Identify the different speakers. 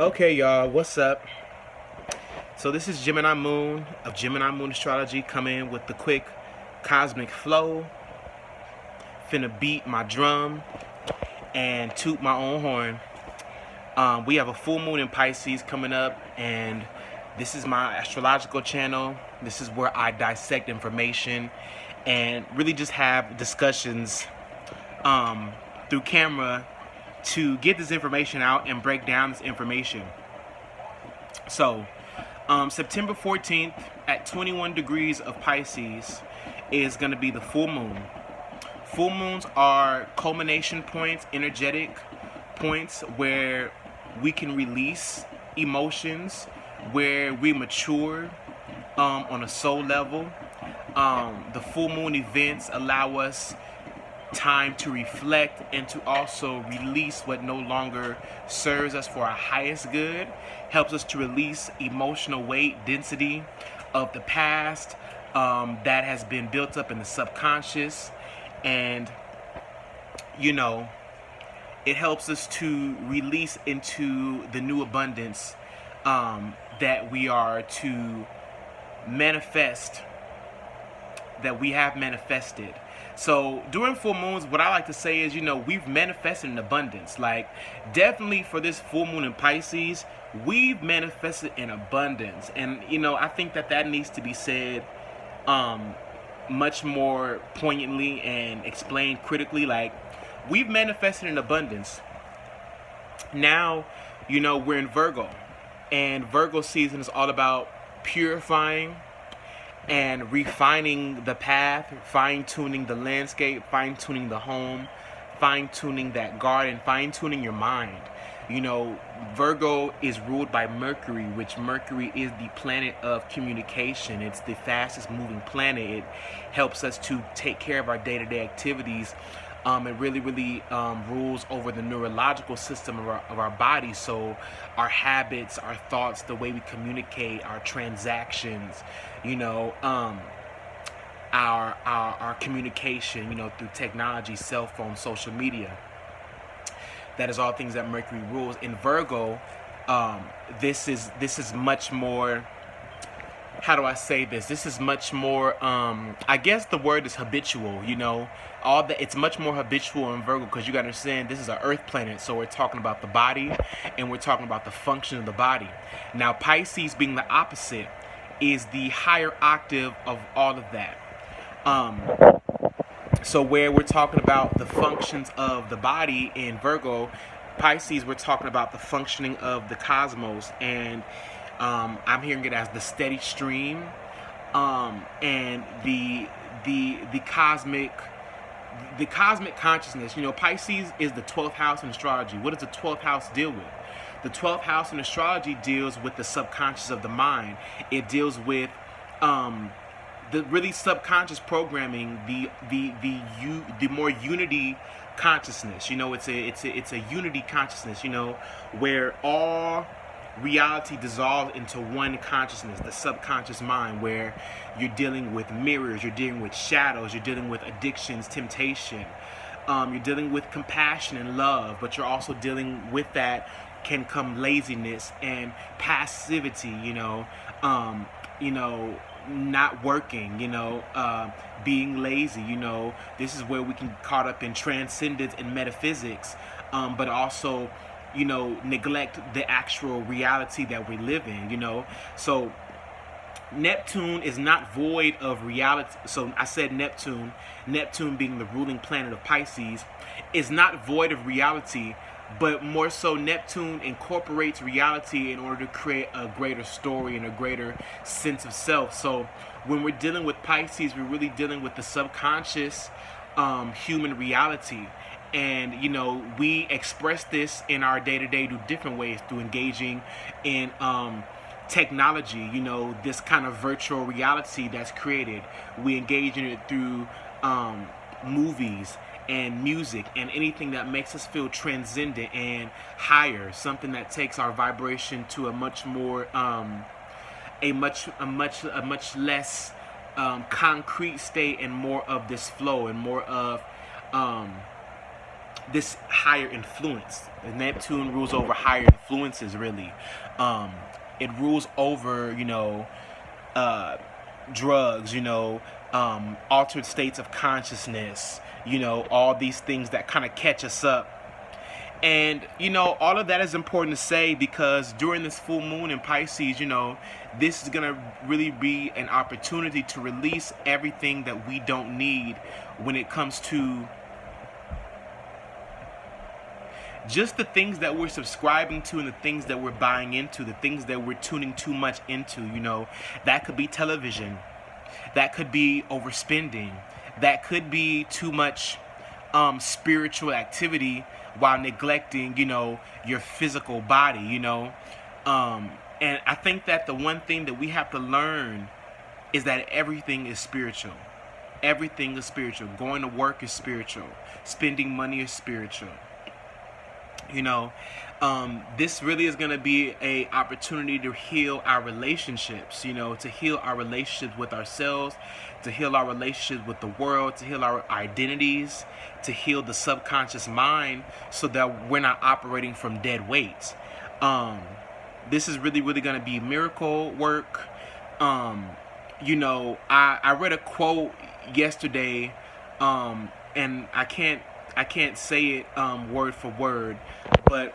Speaker 1: Okay, y'all, what's up? So this is Gemini Moon of Gemini Moon Astrology coming with the quick cosmic flow. Finna beat my drum and toot my own horn. We have a full moon in Pisces coming up, and this is my astrological channel. This is where I dissect information and really just have discussions through camera to get this information out and break down this information. So, September 14th at 21 degrees of Pisces is going to be the full moon. Full moons are culmination points, energetic points where we can release emotions, where we mature on a soul level. The full moon events allow us time to reflect and to also release what no longer serves us for our highest good. Helps us to release emotional weight, density of the past that has been built up in the subconscious. And it helps us to release into the new abundance that we are to manifest, that we have manifested. So during full moons, what I like to say is, we've manifested in abundance. Like, definitely for this full moon in Pisces, we've manifested in abundance. And, I think that needs to be said much more poignantly and explained critically. Like, we've manifested in abundance. Now, we're in Virgo. And Virgo season is all about purifying and refining the path, fine-tuning the landscape, fine-tuning the home, fine-tuning that garden, fine-tuning your mind. Virgo is ruled by Mercury, which Mercury is the planet of communication. It's the fastest moving planet. It helps us to take care of our day-to-day activities. It really rules over the neurological system of our body. So our habits, our thoughts, the way we communicate, our transactions, our communication, through technology, cell phone, social media. That is all things that Mercury rules. In Virgo, this is much more. How do I say this? This is much more, I guess the word is habitual, all that. It's much more habitual in Virgo because you gotta understand this is an earth planet. So we're talking about the body and we're talking about the function of the body. Now, Pisces being the opposite is the higher octave of all of that. So where we're talking about the functions of the body in Virgo, Pisces, we're talking about the functioning of the cosmos. And I'm hearing it as the steady stream, and the cosmic consciousness. Pisces is the 12th house in astrology. What does the 12th house deal with? The 12th house in astrology deals with the subconscious of the mind. It deals with the really subconscious programming, the more unity consciousness. It's a unity consciousness. Where all reality dissolves into one consciousness, the subconscious mind, where you're dealing with mirrors, you're dealing with shadows, you're dealing with addictions, temptation, you're dealing with compassion and love, but you're also dealing with that can come laziness and passivity, not working, being lazy, this is where we can get caught up in transcendence and metaphysics, but also neglect the actual reality that we live in. So Neptune is not void of reality. So I said Neptune being the ruling planet of Pisces, is not void of reality, but more so Neptune incorporates reality in order to create a greater story and a greater sense of self. So when we're dealing with Pisces, we're really dealing with the subconscious human reality. And we express this in our day-to-day through different ways, through engaging in technology, this kind of virtual reality that's created. We engage in it through movies and music and anything that makes us feel transcendent and higher, something that takes our vibration to a much more a much less concrete state, and more of this flow, and more of this higher influence. Neptune rules over higher influences, really. It rules over, drugs, altered states of consciousness, all these things that kind of catch us up. And, all of that is important to say because during this full moon in Pisces, this is going to really be an opportunity to release everything that we don't need when it comes to just the things that we're subscribing to and the things that we're buying into, the things that we're tuning too much into, that could be television, that could be overspending, that could be too much spiritual activity while neglecting, your physical body, and I think that the one thing that we have to learn is that everything is spiritual. Everything is spiritual. Going to work is spiritual. Spending money is spiritual. This really is going to be a opportunity to heal our relationships, to heal our relationships with ourselves, to heal our relationships with the world, to heal our identities, to heal the subconscious mind so that we're not operating from dead weight. This is really, really going to be miracle work. I read a quote yesterday, and I can't say it word for word, but